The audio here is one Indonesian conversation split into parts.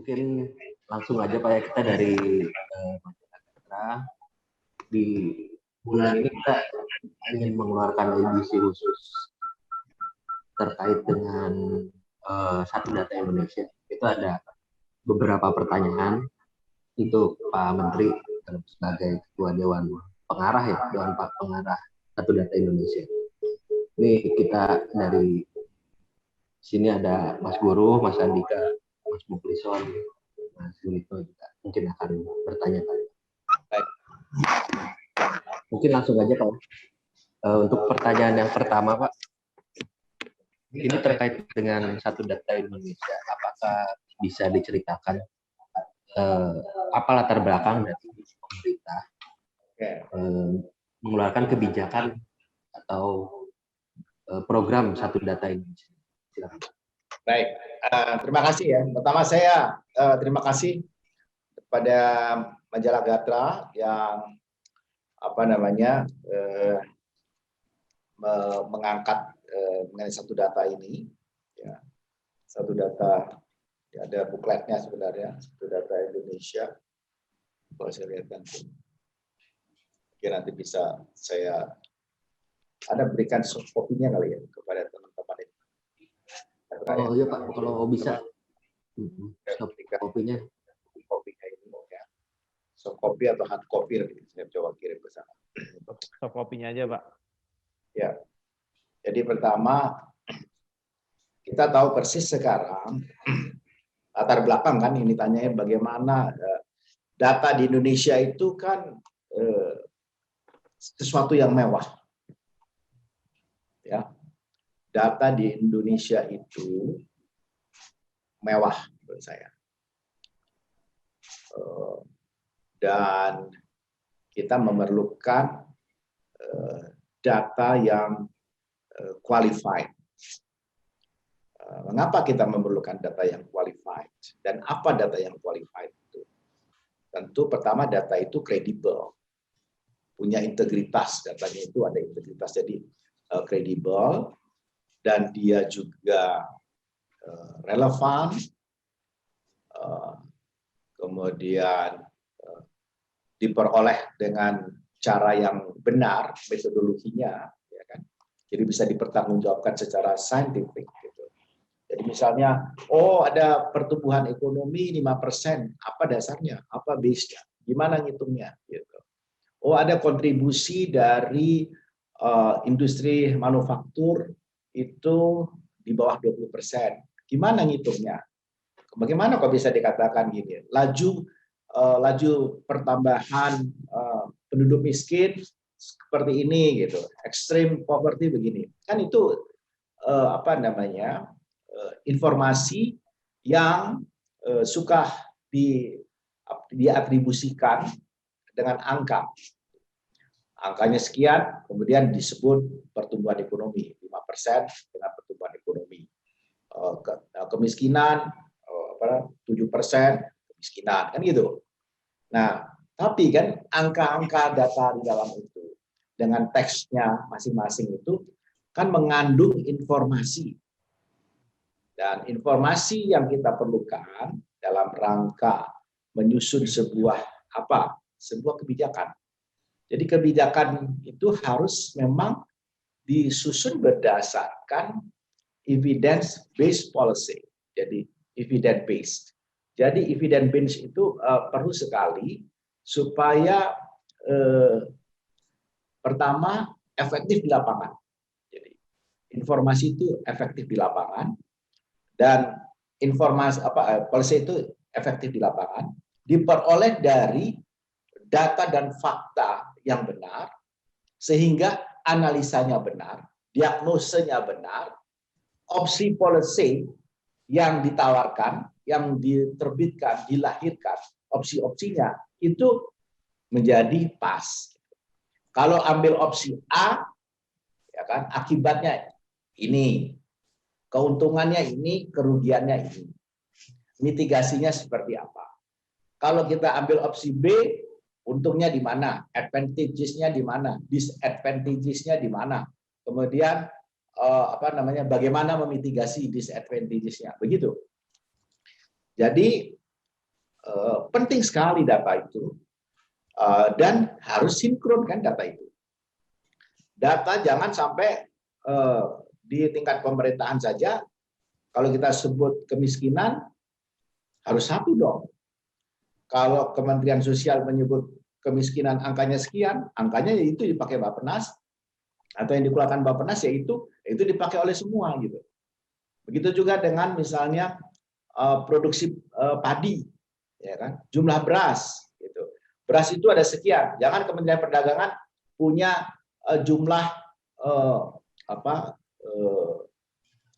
mungkin langsung aja Pak ya, kita dari Majalah Gatra. Di bulan ini kita ingin mengeluarkan edisi khusus terkait dengan Satu Data Indonesia. Itu ada beberapa pertanyaan untuk Pak Menteri sebagai Ketua Dewan Pengarah ya, Dewan Pengarah Satu Data Indonesia. Ini kita dari sini ada Mas Guru, Mas Andika, Mas Muklison, Mas Sulito juga mungkin akan bertanya-tanya. Mungkin langsung aja Pak. Untuk pertanyaan yang pertama Pak, ini terkait dengan Satu Data Indonesia. Apakah bisa diceritakan apa latar belakang dari pemerintah mengeluarkan kebijakan atau program Satu Data Indonesia? Silakan. Baik, terima kasih ya. Pertama saya terima kasih kepada Majalah Gatra yang mengangkat mengenai Satu Data ini. Ya. Satu Data, ya, ada bukletnya sebenarnya, Satu Data Indonesia. Kalau saya lihat nanti, nanti bisa saya berikan soft copy-nya kali ya kepada teman-teman ini. Oh iya Pak, kalau bisa soft copy-nya. Kopinya ini ya. Soft copy atau hard copy, saya coba kirim ke sana. Soft copy-nya aja Pak. Ya. Jadi pertama kita tahu persis sekarang latar belakang kan ini tanyanya bagaimana data di Indonesia itu kan sesuatu yang mewah. Ya. Data di Indonesia itu mewah menurut saya. Dan kita memerlukan data yang qualified. Mengapa kita memerlukan data yang qualified? Dan apa data yang qualified itu? Tentu pertama data itu kredibel, punya integritas, datanya itu ada integritas, jadi kredibel, dan dia juga relevan, kemudian diperoleh dengan cara yang benar, metodologinya, ya kan? Jadi bisa dipertanggungjawabkan secara saintifik. Gitu. Jadi misalnya, ada pertumbuhan ekonomi 5%, apa dasarnya? Apa base-nya? Gimana ngitungnya? Gitu. Ada kontribusi dari industri manufaktur itu di bawah 20%. Gimana ngitungnya? Bagaimana kok bisa dikatakan gini? Laju pertambahan penduduk miskin seperti ini gitu, extreme poverty begini, kan itu informasi yang suka diatribusikan dengan angkanya sekian, kemudian disebut pertumbuhan ekonomi 5% dengan pertumbuhan ekonomi, kemiskinan 7% kemiskinan, kan gitu. Nah, tapi kan angka-angka data di dalam itu dengan teksnya masing-masing itu kan mengandung informasi. Dan informasi yang kita perlukan dalam rangka menyusun sebuah kebijakan. Jadi kebijakan itu harus memang disusun berdasarkan evidence based policy. Jadi evidence based. Jadi evidence based itu perlu sekali supaya pertama efektif di lapangan. Jadi informasi itu efektif di lapangan dan informasi policy itu efektif di lapangan diperoleh dari data dan fakta yang benar sehingga analisanya benar, diagnosenya benar, opsi policy yang ditawarkan, yang diterbitkan, dilahirkan, opsi-opsinya itu menjadi pas. Kalau ambil opsi A, ya kan, akibatnya ini, keuntungannya ini, kerugiannya ini, mitigasinya seperti apa. Kalau kita ambil opsi B, untungnya di mana, advantages-nya di mana, disadvantages-nya di mana, kemudian bagaimana memitigasi disadvantages-nya, begitu. Jadi penting sekali data itu. Dan harus sinkron kan data itu. Data jangan sampai di tingkat pemerintahan saja, kalau kita sebut kemiskinan, harus satu dong. Kalau Kementerian Sosial menyebut kemiskinan angkanya sekian, angkanya itu dipakai Bappenas, atau yang dikeluarkan Bappenas itu dipakai oleh semua gitu. Begitu juga dengan misalnya produksi padi, ya kan, jumlah beras gitu. Beras itu ada sekian, jangan Kementerian Perdagangan punya jumlah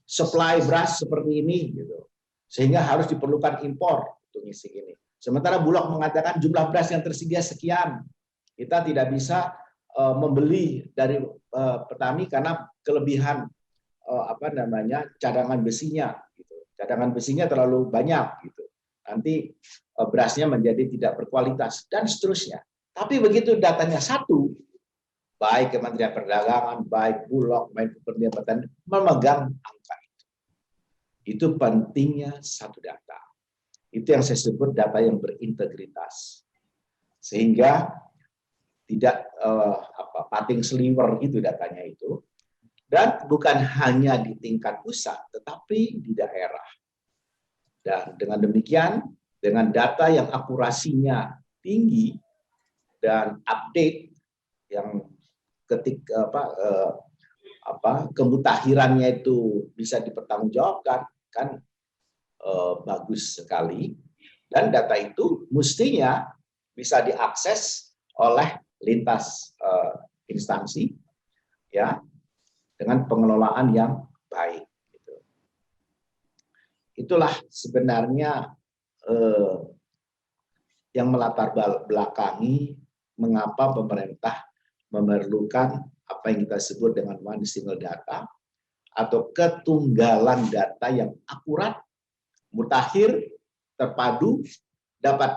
supply beras seperti ini gitu, sehingga harus diperlukan impor untuk ngisi ini. Sementara Bulog mengatakan jumlah beras yang tersedia sekian, kita tidak bisa membeli dari petani karena kelebihan cadangan besinya gitu. Cadangan besinya terlalu banyak gitu, nanti berasnya menjadi tidak berkualitas dan seterusnya. Tapi begitu datanya satu, baik Kementerian Perdagangan, baik Bulog, baik Kementerian Pertanian memegang angka itu. Itu pentingnya satu data. Itu yang saya sebut data yang berintegritas. Sehingga tidak pating seliwer gitu datanya itu. Dan bukan hanya di tingkat pusat, tetapi di daerah. Dan dengan demikian, dengan data yang akurasinya tinggi dan update yang kemutakhirannya itu bisa dipertanggungjawabkan, kan bagus sekali. Dan data itu mestinya bisa diakses oleh lintas instansi, ya, dengan pengelolaan yang baik. Gitu. Itulah sebenarnya yang melatar belakangi mengapa pemerintah memerlukan apa yang kita sebut dengan one single data atau ketunggalan data yang akurat, mutakhir, terpadu, dapat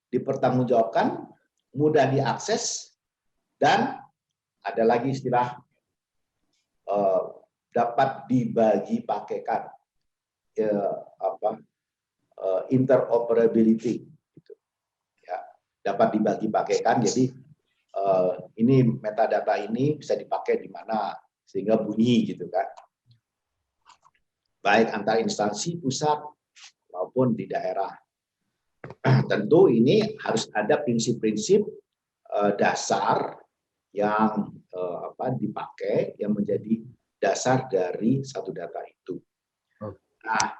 dipertanggungjawabkan, mudah diakses, dan ada lagi istilah dapat dibagi pakaikan, interoperability, gitu. Ya, dapat dibagi pakaikan. Jadi ini metadata ini bisa dipakai di mana sehingga bunyi gitu kan, baik antar instansi pusat maupun di daerah. Tentu ini harus ada prinsip-prinsip dasar yang dipakai yang menjadi dasar dari satu data itu. Nah,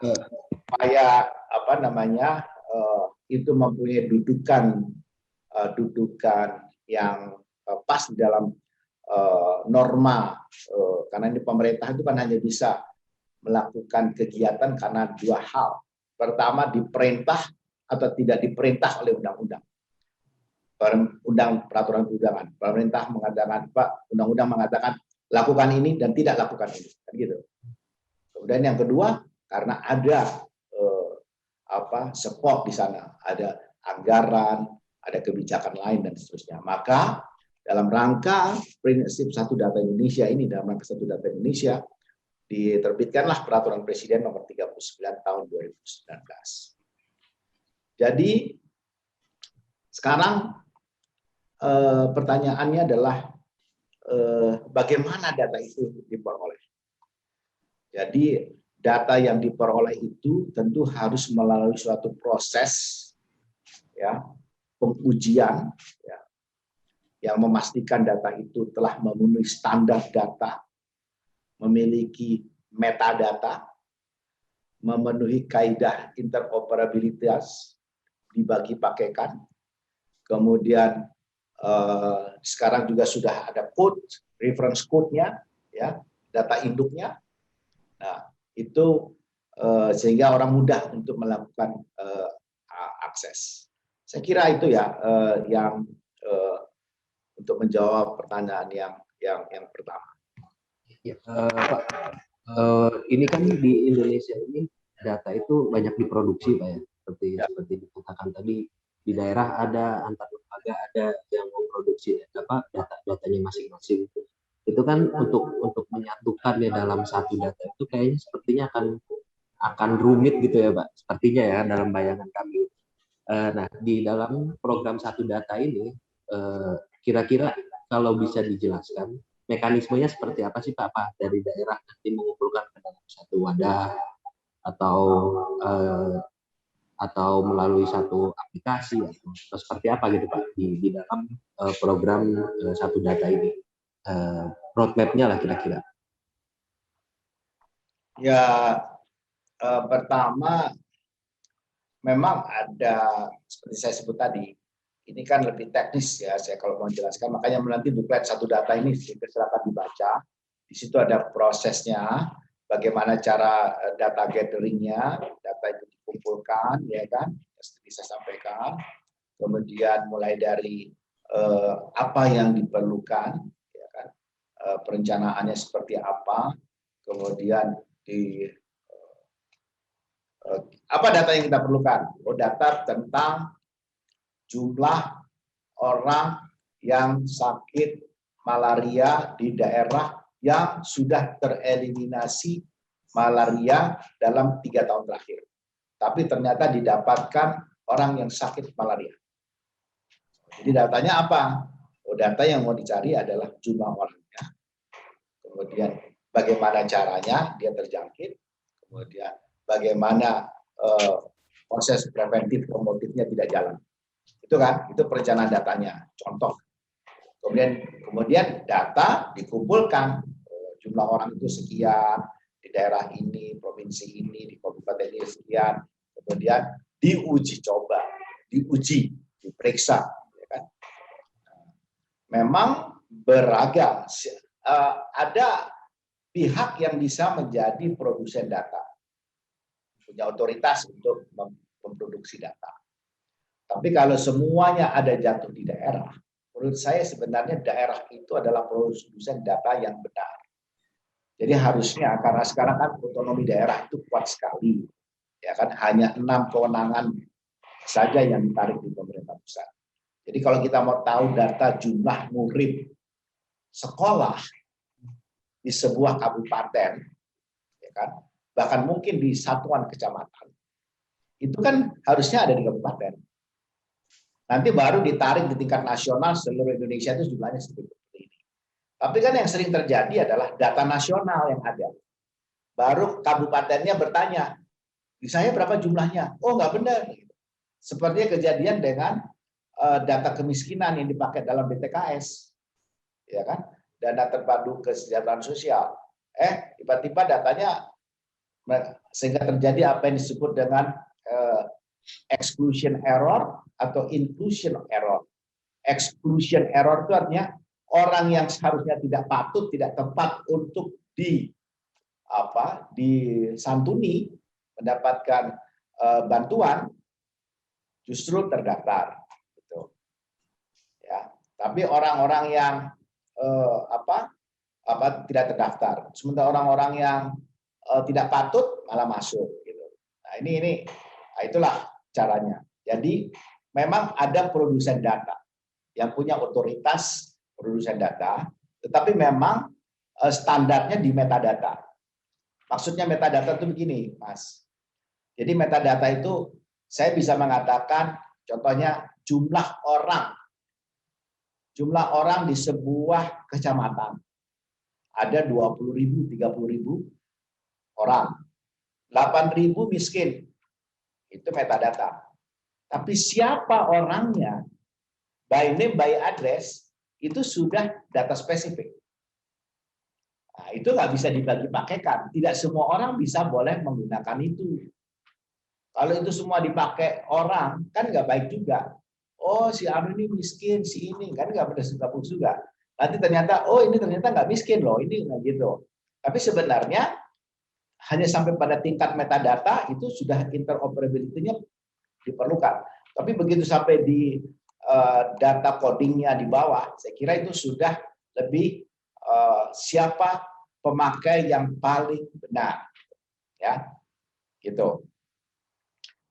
supaya itu mempunyai dudukan yang pas di dalam norma, karena ini pemerintah itu kan hanya bisa melakukan kegiatan karena dua hal. Pertama, diperintah atau tidak diperintah oleh undang-undang. Peraturan perundangan. Pemerintah mengatakan, undang-undang mengatakan lakukan ini dan tidak lakukan ini, kan gitu. Kemudian yang kedua, karena ada support di sana, ada anggaran, ada kebijakan lain dan seterusnya. Maka dalam rangka prinsip Satu Data Indonesia ini, dalam rangka Satu Data Indonesia, diterbitkanlah Peraturan Presiden Nomor 39 Tahun 2019. Jadi sekarang pertanyaannya adalah bagaimana data itu diperoleh. Jadi data yang diperoleh itu tentu harus melalui suatu proses, ya, pengujian, ya, yang memastikan data itu telah memenuhi standar data, memiliki metadata, memenuhi kaidah interoperabilitas, dibagi pakaikan, kemudian sekarang juga sudah ada code, reference code-nya, ya, data induknya. Nah, itu sehingga orang mudah untuk melakukan akses. Saya kira itu ya yang untuk menjawab pertanyaan yang pertama. Ya, Pak, ini kan di Indonesia ini data itu banyak diproduksi, Pak, ya. Seperti dikatakan tadi, di daerah ada, antar lembaga ada yang memproduksi datanya masing-masing. Itu kan untuk menyatukannya dalam satu data itu kayaknya sepertinya akan rumit gitu ya, Pak. Sepertinya ya dalam bayangan kami. Nah, di dalam program Satu Data ini, kira-kira kalau bisa dijelaskan, mekanismenya seperti apa sih Pak? Apa dari daerah nanti mengumpulkan ke dalam satu wadah, atau melalui satu aplikasi, atau seperti apa gitu Pak di dalam program Satu Data ini, roadmap-nya lah kira-kira. Ya, pertama memang ada seperti saya sebut tadi, ini kan lebih teknis ya saya kalau mau jelaskan, makanya nanti buklet Satu Data ini silakan dibaca. Di situ ada prosesnya, bagaimana cara data gatheringnya, data itu dikumpulkan, ya kan, bisa sampaikan. Kemudian mulai dari apa yang diperlukan, ya kan, perencanaannya seperti apa, kemudian di apa data yang kita perlukan? Oh, data tentang jumlah orang yang sakit malaria di daerah yang sudah tereliminasi malaria dalam 3 tahun terakhir. Tapi ternyata didapatkan orang yang sakit malaria. Jadi datanya apa? Oh, data yang mau dicari adalah jumlah orangnya. Kemudian bagaimana caranya dia terjangkit. Kemudian bagaimana proses preventif promotifnya tidak jalan. Itu kan, itu perencanaan datanya. Contoh. Kemudian data dikumpulkan, jumlah orang itu sekian, di daerah ini, provinsi ini, di kabupaten ini sekian, kemudian diuji coba, diperiksa. Ya kan? Memang beragam. Ada pihak yang bisa menjadi produsen data, punya otoritas untuk memproduksi data. Tapi kalau semuanya ada jatuh di daerah, menurut saya sebenarnya daerah itu adalah produsen data yang benar. Jadi harusnya, karena sekarang kan otonomi daerah itu kuat sekali, ya kan, hanya 6 kewenangan saja yang ditarik di pemerintah pusat. Jadi kalau kita mau tahu data jumlah murid sekolah di sebuah kabupaten, ya kan, bahkan mungkin di satuan kecamatan, itu kan harusnya ada di kabupaten. Nanti baru ditarik di tingkat nasional seluruh Indonesia itu jumlahnya seperti ini. Tapi kan yang sering terjadi adalah data nasional yang ada. Baru kabupatennya bertanya, di saya berapa jumlahnya? Oh, nggak benar. Sepertinya kejadian dengan data kemiskinan yang dipakai dalam BTKS, ya kan? Dana terpadu kesejahteraan sosial. Tiba-tiba datanya sehingga terjadi apa yang disebut dengan exclusion error atau inclusion error. Exclusion error itu artinya orang yang seharusnya tidak patut, tidak tepat untuk disantuni, mendapatkan bantuan, justru terdaftar. Gitu. Ya. Tapi orang-orang yang tidak terdaftar, sementara orang-orang yang tidak patut malah masuk. Gitu. Nah itulah caranya. Jadi memang ada produsen data yang punya otoritas produsen data, tetapi memang standarnya di metadata. Maksudnya metadata itu begini, Mas. Jadi metadata itu saya bisa mengatakan, contohnya jumlah orang di sebuah kecamatan. Ada 20.000, 30.000 orang. 8.000 miskin. Itu metadata. Tapi siapa orangnya, by name, by address, itu sudah data spesifik. Nah, itu nggak bisa dibagi-pakaikan. Tidak semua orang bisa boleh menggunakan itu. Kalau itu semua dipakai orang, kan nggak baik juga. Oh, si Anu ini miskin, si ini, kan nggak bagus juga. Nanti ternyata, oh ini ternyata nggak miskin loh, ini nggak gitu. Tapi sebenarnya, hanya sampai pada tingkat metadata, itu sudah interoperability-nya diperlukan. Tapi begitu sampai di data codingnya di bawah, saya kira itu sudah lebih siapa pemakai yang paling benar, ya, gitu.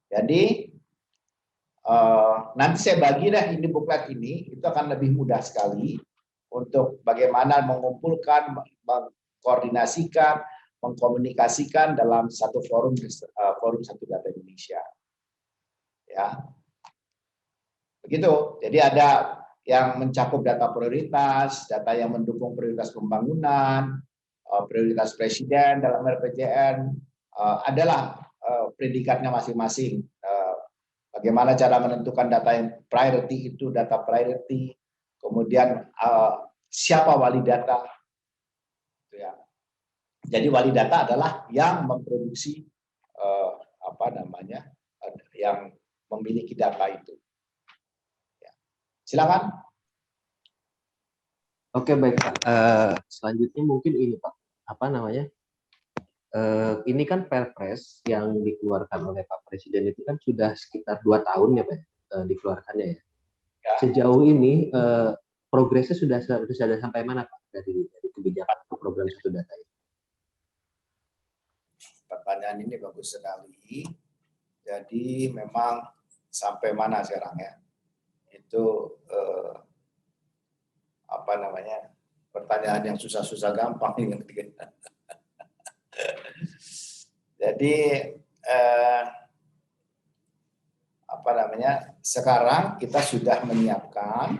Jadi nanti saya bagi deh ini buklet ini, itu akan lebih mudah sekali untuk bagaimana mengumpulkan, mengkoordinasikan, mengkomunikasikan dalam satu forum Satu Data Indonesia. Ya. Begitu. Jadi ada yang mencakup data prioritas, data yang mendukung prioritas pembangunan, prioritas presiden dalam RPJM, adalah predikatnya masing-masing. Bagaimana cara menentukan data yang priority itu data priority, kemudian siapa wali data, gitu ya. Jadi wali data adalah yang memproduksi yang memiliki data itu. Ya. Silakan. Oke, baik Pak. Selanjutnya mungkin ini Pak, ini kan Perpres yang dikeluarkan oleh Pak Presiden itu kan sudah sekitar 2 tahun ya Pak, dikeluarkannya ya. Sejauh ini progresnya sudah ada sampai mana Pak dari kebijakan program satu data ini? Pertanyaan ini bagus sekali. Jadi memang sampai mana sekarang ya? Itu pertanyaan yang susah-susah gampang. Jadi sekarang kita sudah menyiapkan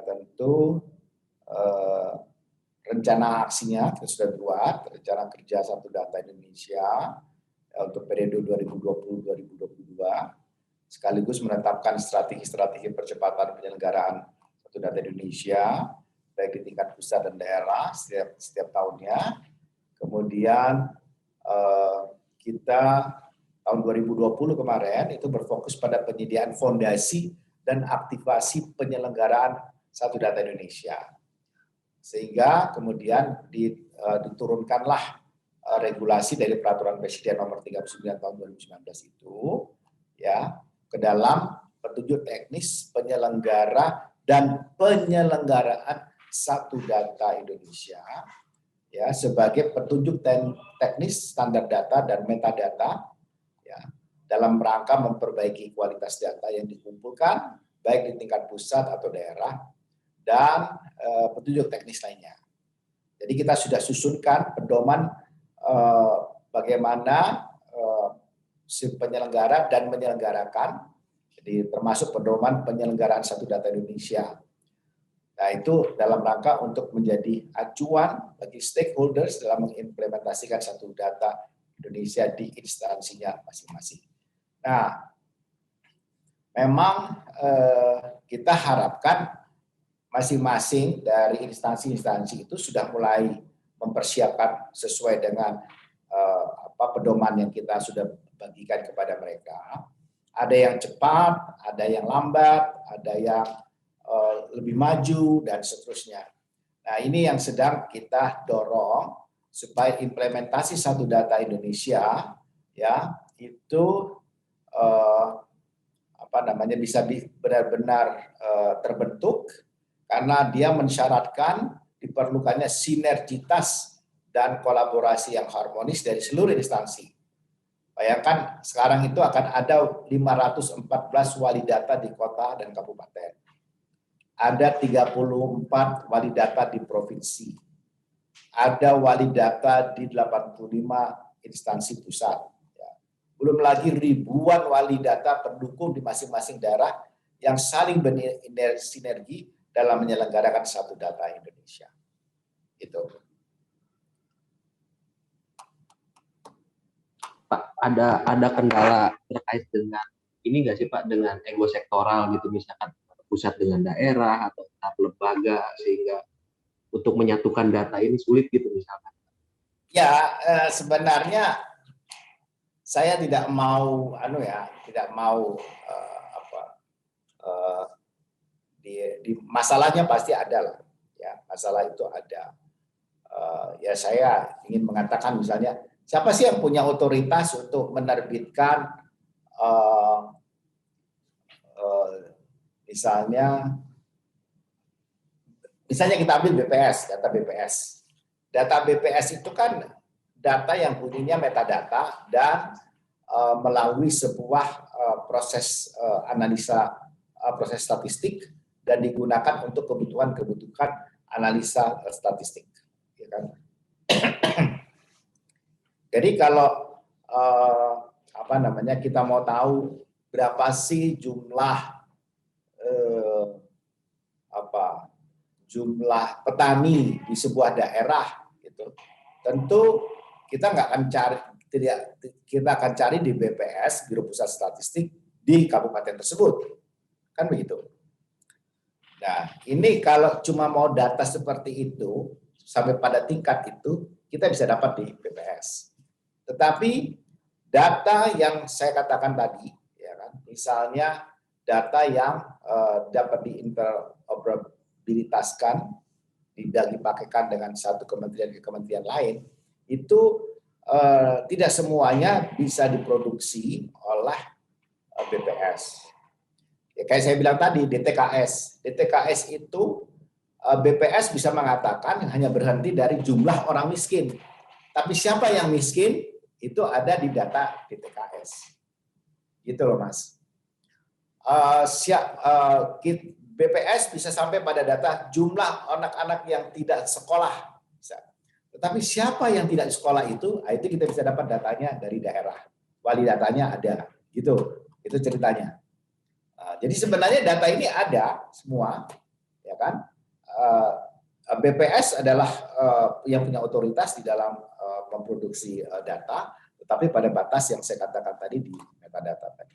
tentu rencana aksinya, kita sudah buat rencana kerja Satu Data Indonesia untuk periode 2020-2022, sekaligus menetapkan strategi-strategi percepatan penyelenggaraan Satu Data Indonesia baik di tingkat pusat dan daerah setiap tahunnya. Kemudian kita tahun 2020 kemarin itu berfokus pada penyediaan fondasi dan aktivasi penyelenggaraan Satu Data Indonesia. Sehingga kemudian diturunkanlah regulasi dari Peraturan Presiden Nomor 39 Tahun 2019 itu ya ke dalam petunjuk teknis penyelenggara dan penyelenggaraan Satu Data Indonesia ya sebagai petunjuk teknis standar data dan metadata ya dalam rangka memperbaiki kualitas data yang dikumpulkan baik di tingkat pusat atau daerah dan petunjuk teknis lainnya. Jadi kita sudah susunkan pedoman bagaimana si penyelenggara dan menyelenggarakan, jadi termasuk pedoman penyelenggaraan Satu Data Indonesia. Nah itu dalam rangka untuk menjadi acuan bagi stakeholders dalam mengimplementasikan Satu Data Indonesia di instansinya masing-masing. Nah, memang kita harapkan masing-masing dari instansi-instansi itu sudah mulai mempersiapkan sesuai dengan pedoman yang kita sudah bagikan kepada mereka. Ada yang cepat, ada yang lambat, ada yang lebih maju dan seterusnya. Nah, ini yang sedang kita dorong supaya implementasi Satu Data Indonesia ya itu bisa benar-benar terbentuk karena dia mensyaratkan diperlukannya sinergitas dan kolaborasi yang harmonis dari seluruh instansi. Bayangkan sekarang itu akan ada 514 wali data di kota dan kabupaten. Ada 34 wali data di provinsi. Ada wali data di 85 instansi pusat. Belum lagi ribuan wali data pendukung di masing-masing daerah yang saling bersinergi dalam menyelenggarakan Satu Data Indonesia. Itu. Pak, ada kendala terkait dengan ini nggak sih Pak, dengan ego sektoral gitu, misalkan pusat dengan daerah atau antar lembaga sehingga untuk menyatukan data ini sulit gitu misalkan? Ya, sebenarnya saya tidak mau masalahnya pasti ada lah. Ya, masalah itu ada. Ya saya ingin mengatakan misalnya siapa sih yang punya otoritas untuk menerbitkan misalnya kita ambil BPS, data BPS. Data BPS itu kan data yang bunyinya metadata dan melalui sebuah proses analisa, proses statistik dan digunakan untuk kebutuhan analisa statistik. Ya kan? Jadi kalau kita mau tahu berapa sih jumlah jumlah petani di sebuah daerah, gitu, tentu kita nggak akan cari, kita akan cari di BPS, Biro Pusat Statistik di kabupaten tersebut, kan begitu. Nah, ini kalau cuma mau data seperti itu sampai pada tingkat itu kita bisa dapat di BPS. Tetapi data yang saya katakan tadi, ya kan, misalnya data yang dapat diinteroperabilitaskan, dipakaikan dengan satu kementerian ke kementerian lain, itu tidak semuanya bisa diproduksi oleh BPS. Ya, kayak saya bilang tadi, DTKS itu BPS bisa mengatakan hanya berhenti dari jumlah orang miskin. Tapi siapa yang miskin itu ada di data DTKS. Gitu loh, Mas. BPS bisa sampai pada data jumlah anak-anak yang tidak sekolah. Tetapi siapa yang tidak sekolah itu kita bisa dapat datanya dari daerah. Wali datanya ada. Gitu. Itu ceritanya. Jadi sebenarnya data ini ada semua, ya kan? BPS adalah yang punya otoritas di dalam memproduksi data, tetapi pada batas yang saya katakan tadi di metadata tadi.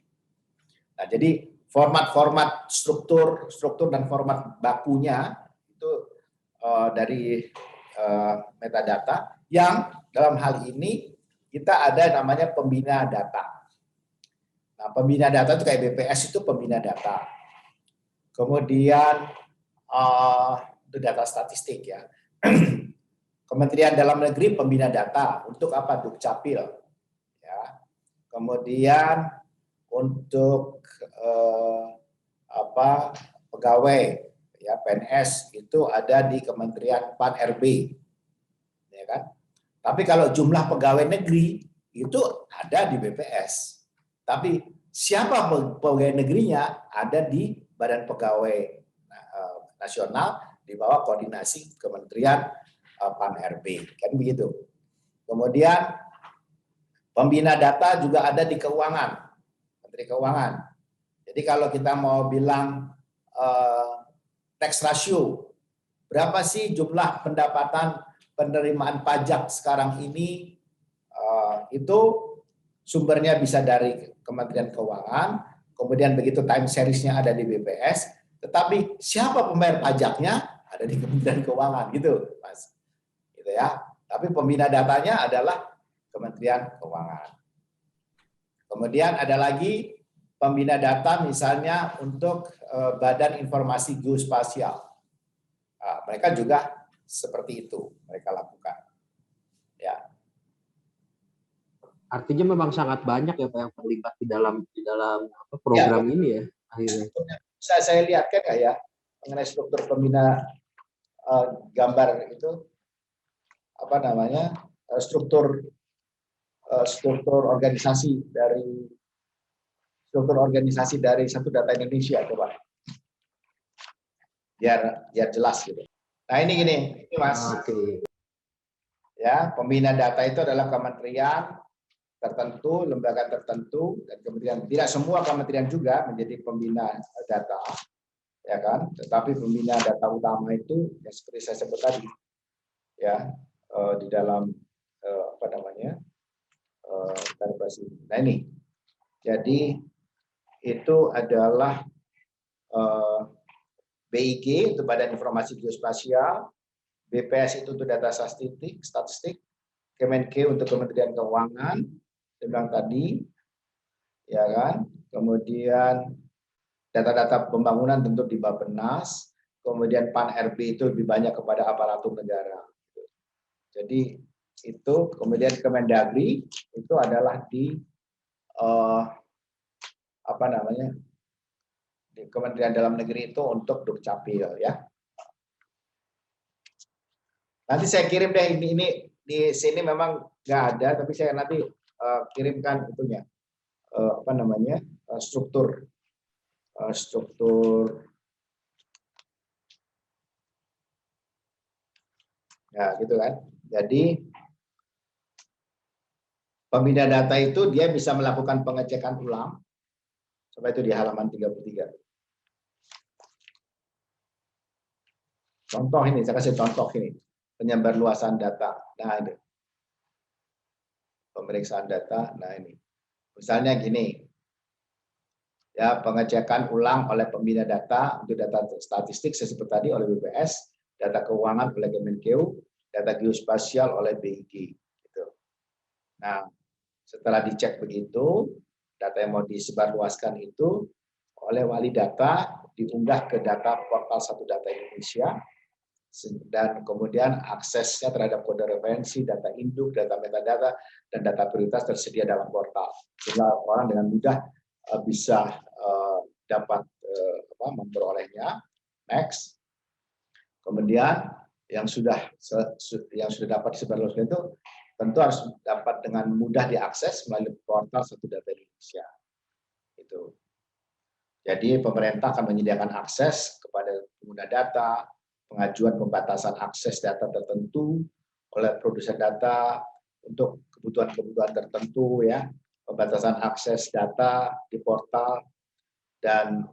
Nah, jadi format-format struktur dan format bakunya itu dari metadata yang dalam hal ini kita ada namanya pembina data. Nah, pembina data itu kayak BPS itu pembina data. Kemudian itu data statistik ya. Kementerian Dalam Negeri pembina data untuk apa? Dukcapil. Ya. Kemudian untuk pegawai ya PNS itu ada di Kementerian Pan-RB. Ya kan? Tapi kalau jumlah pegawai negeri itu ada di BPS. Tapi siapa pegawai negerinya ada di Badan Pegawai Nasional di bawah koordinasi Kementerian Pan-RB, kan begitu. Kemudian pembina data juga ada di keuangan, Menteri Keuangan. Jadi kalau kita mau bilang tax ratio, berapa sih jumlah pendapatan penerimaan pajak sekarang ini, itu sumbernya bisa dari Kementerian Keuangan, kemudian begitu time series-nya ada di BPS, tetapi siapa pembayar pajaknya ada di Kementerian Keuangan, gitu, Mas. Gitu ya. Tapi pembina datanya adalah Kementerian Keuangan. Kemudian ada lagi pembina data misalnya untuk Badan Informasi Geospasial. Nah, mereka juga seperti itu mereka lakukan. Ya. Artinya memang sangat banyak ya Pak yang terlibat di dalam program ini ya akhirnya. Saya lihatkan nggak ya mengenai struktur pembina gambar itu apa namanya struktur organisasi dari Satu Data Indonesia, coba biar jelas gitu. Nah ini Mas. Oke. Ya, pembina data itu adalah kementerian tertentu, lembaga tertentu, dan kemudian tidak semua kementerian juga menjadi pembina data, ya kan? Tetapi pembina data utama itu, ya seperti saya sebut tadi, ya di dalam Nah ini, jadi itu adalah BIG itu Badan Informasi Geospasial, BPS itu untuk data statistik, Kemenke untuk Kementerian Keuangan, saya bilang tadi, ya kan. Kemudian data-data pembangunan tentu di Bappenas, kemudian Pan-RB itu lebih banyak kepada aparatur negara. Jadi itu, kemudian Kemendagri itu adalah di di Kementerian Dalam Negeri itu untuk Dukcapil ya. Nanti saya kirim deh ini di sini memang nggak ada, tapi saya nanti kirimkan itunya struktur ya gitu kan. Jadi pembina data itu dia bisa melakukan pengecekan ulang. Coba itu di halaman 33. Contoh ini, saya kasih contoh ini. Penyebar luasan data. Nah, ini. Pemeriksaan data. Nah, ini. Misalnya gini. Ya, pengecekan ulang oleh pembina data untuk data statistik seperti tadi oleh BPS, data keuangan oleh Kemenkeu, data geospasial oleh BIG. Gitu. Nah, setelah dicek begitu, data yang mau disebarluaskan itu oleh wali data diunggah ke data portal Satu Data Indonesia, dan kemudian aksesnya terhadap kode referensi, data induk, data metadata, dan data prioritas tersedia dalam portal. Sehingga orang dengan mudah bisa dapat memperolehnya. Next. Kemudian yang sudah dapat disebarluaskan itu tentu harus dapat dengan mudah diakses melalui portal Satu Data Indonesia. Itu. Jadi pemerintah akan menyediakan akses kepada pengguna data, pengajuan pembatasan akses data tertentu oleh produsen data untuk kebutuhan-kebutuhan tertentu, ya, pembatasan akses data di portal, dan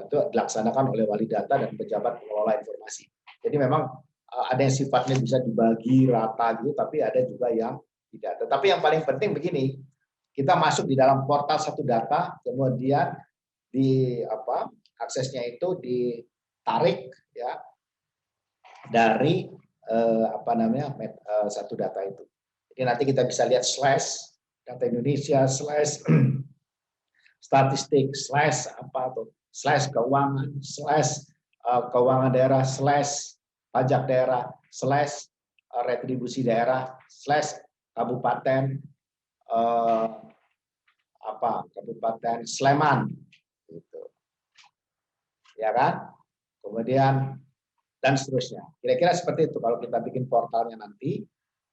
itu dilaksanakan oleh wali data dan pejabat pengelola informasi. Jadi memang ada yang sifatnya bisa dibagi rata gitu, tapi ada juga yang tidak. Tetapi yang paling penting begini, kita masuk di dalam portal Satu Data, kemudian aksesnya itu ditarik, ya, dari Satu Data itu. Jadi nanti kita bisa lihat slash data Indonesia, slash statistik, slash slash keuangan, slash keuangan daerah, slash pajak daerah, slash retribusi daerah, slash kabupaten Kabupaten Sleman, gitu. Ya kan? Kemudian dan seterusnya. Kira-kira seperti itu kalau kita bikin portalnya nanti,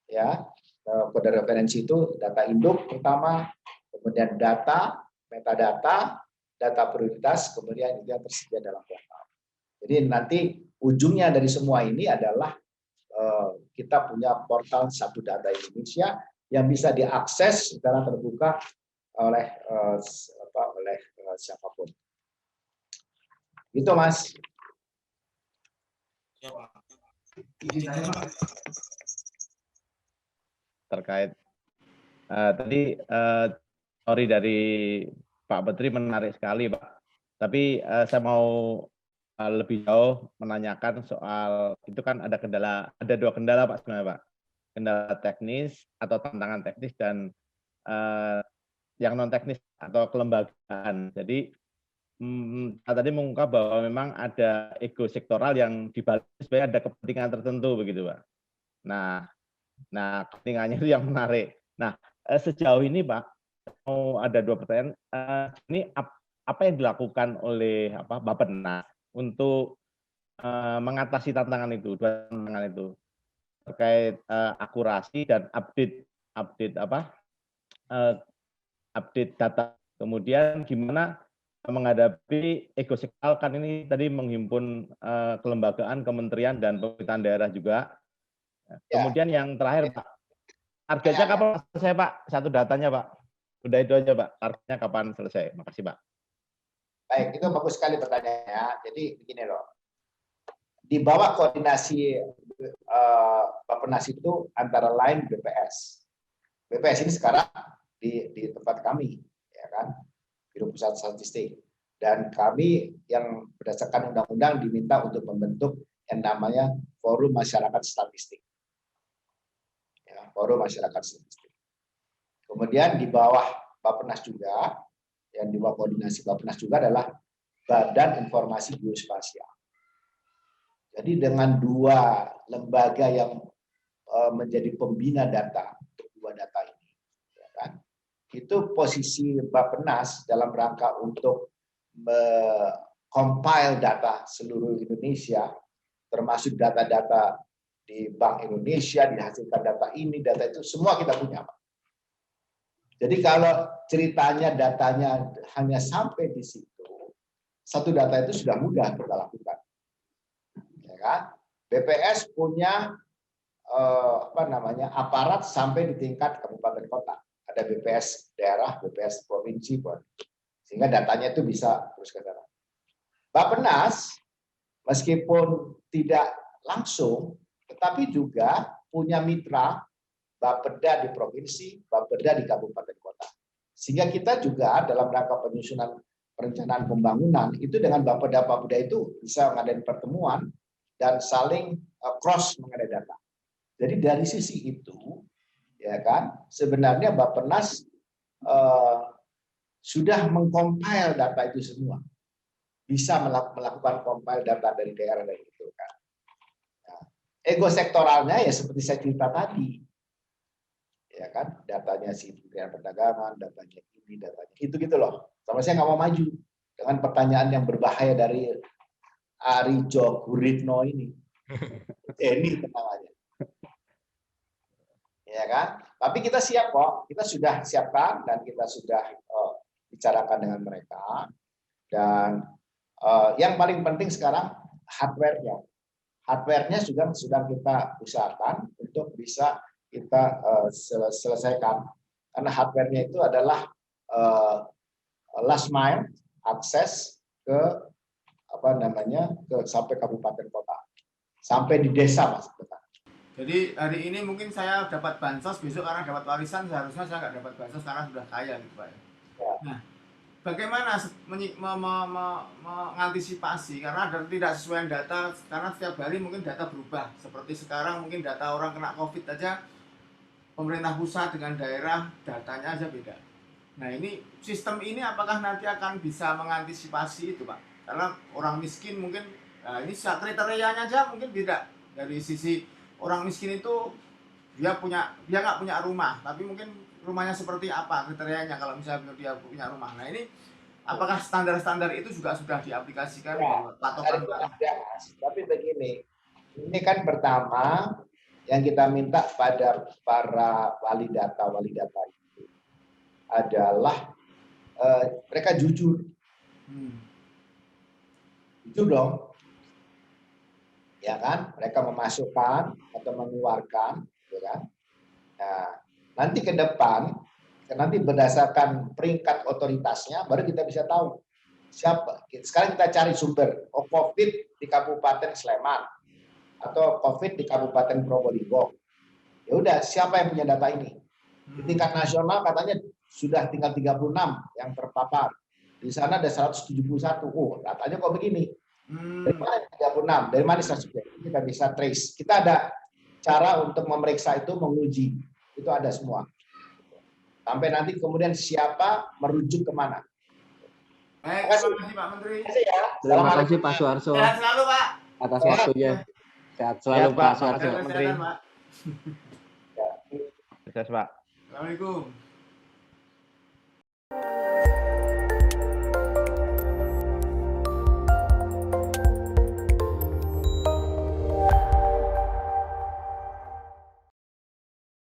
ya. Kode referensi itu data induk pertama, kemudian data, metadata, data prioritas, kemudian juga tersedia dalam portal. Jadi nanti ujungnya dari semua ini adalah kita punya portal Satu Data Indonesia yang bisa diakses secara terbuka oleh siapapun. Gitu, Mas. Ya, Pak. Terkait tadi story dari Pak Menteri menarik sekali, Pak. Tapi saya mau lebih jauh menanyakan soal itu kan ada dua kendala, Pak, sebenarnya, Pak. Kendala teknis atau tantangan teknis dan yang non teknis atau kelembagaan. Jadi tadi mengungkap bahwa memang ada ego sektoral yang dibalik sebenarnya ada kepentingan tertentu begitu, Pak. Nah, kepentingannya itu yang menarik. Nah, sejauh ini, Pak, mau ada dua pertanyaan. Ini apa yang dilakukan oleh Bappenas untuk mengatasi tantangan itu, dua tantangan itu terkait akurasi dan update data. Kemudian gimana menghadapi ego sektoral, kan ini tadi menghimpun kelembagaan, kementerian dan pemerintahan daerah juga. Kemudian yang terakhir, Pak, targetnya kapan selesai, Pak? Satu datanya, Pak. Udah itu aja, Pak. Targetnya kapan selesai? Makasih, Pak. Baik, itu bagus sekali pertanyaannya. Jadi begini loh, di bawah koordinasi Bappenas itu antara lain BPS. BPS ini sekarang di tempat kami, ya kan, Biro Pusat Statistik. Dan kami yang berdasarkan undang-undang diminta untuk membentuk yang namanya Forum Masyarakat Statistik. Ya, Forum Masyarakat Statistik. Kemudian di bawah Bappenas juga, yang di bawah koordinasi Bappenas juga adalah Badan Informasi Geospasial. Jadi dengan dua lembaga yang menjadi pembina data untuk dua data ini, ya kan? Itu posisi Bappenas dalam rangka untuk compile data seluruh Indonesia, termasuk data-data di Bank Indonesia, dihasilkan data ini, data itu, semua kita punya, Pak. Jadi kalau ceritanya datanya hanya sampai di situ, satu data itu sudah mudah kita lakukan. Ya kan? BPS punya aparat sampai di tingkat kabupaten kota. Ada BPS daerah, BPS provinsi, sehingga datanya itu bisa terus ke sana. Bappenas meskipun tidak langsung, tetapi juga punya mitra Bapeda di provinsi, Bapeda di kabupaten kota. Sehingga kita juga dalam rangka penyusunan perencanaan pembangunan itu dengan Bapeda-Bapeda itu bisa mengadakan pertemuan dan saling cross mengenai data. Jadi dari sisi itu, ya kan, sebenarnya Bappenas sudah mengcompile data itu semua, bisa melakukan compile data dari daerah dan itu kan. Nah, ego sektoralnya ya seperti saya cerita tadi, ya kan, datanya si Kementerian Perdagangan, datanya ini, datanya itu gitu loh. Sama saya nggak mau maju dengan pertanyaan yang berbahaya dari Arijo Guritno ini. Ini tenang aja. Ya kan? Tapi kita siap kok, kita sudah siapkan dan kita sudah bicarakan dengan mereka. Dan yang paling penting sekarang hardware-nya. Hardware-nya sudah kita usahakan untuk bisa kita selesaikan. Karena hardware-nya itu adalah last mile akses ke sampai kabupaten kota, sampai di desa, Mas. Jadi hari ini mungkin saya dapat bansos, besok karena dapat warisan seharusnya saya nggak dapat bansos karena sudah kaya gitu Pak. Ya. Nah, bagaimana mengantisipasi karena tidak sesuai data, karena setiap hari mungkin data berubah. Seperti sekarang mungkin data orang kena COVID aja, pemerintah pusat dengan daerah datanya aja beda. Nah ini sistem ini apakah nanti akan bisa mengantisipasi itu Pak? Karena orang miskin mungkin, nah ini kriterianya aja mungkin beda. Dari sisi orang miskin itu dia nggak punya rumah, tapi mungkin rumahnya seperti apa kriterianya kalau misalnya dia punya rumah. Nah ini apakah standar-standar itu juga sudah diaplikasikan ya, patokan? Tapi begini, ini kan pertama yang kita minta pada para wali data itu adalah mereka jujur. Jujur dong. Ya kan? Mereka memasukkan atau mengeluarkan, ya kan? Nah, nanti ke depan nanti berdasarkan peringkat otoritasnya baru kita bisa tahu siapa. Sekarang kita cari sumber. Oh, COVID di Kabupaten Sleman atau COVID di Kabupaten Probolinggo. Ya udah, siapa yang punya data ini? Di tingkat nasional katanya sudah tinggal 36 yang terpapar. Di sana ada 171. Oh, datanya kok begini. Dari mana 36? Dari mana 171? Kita bisa trace. Kita ada cara untuk memeriksa itu, menguji. Itu ada semua. Sampai nanti kemudian siapa merujuk kemana. Baik, terima kasih Pak Menteri. Terima kasih Pak Suharso Sehat selalu Pak. atas waktunya. Sehat selalu Pak Suharso. Jaga kesehatan Pak. Sukses Pak. Assalamualaikum.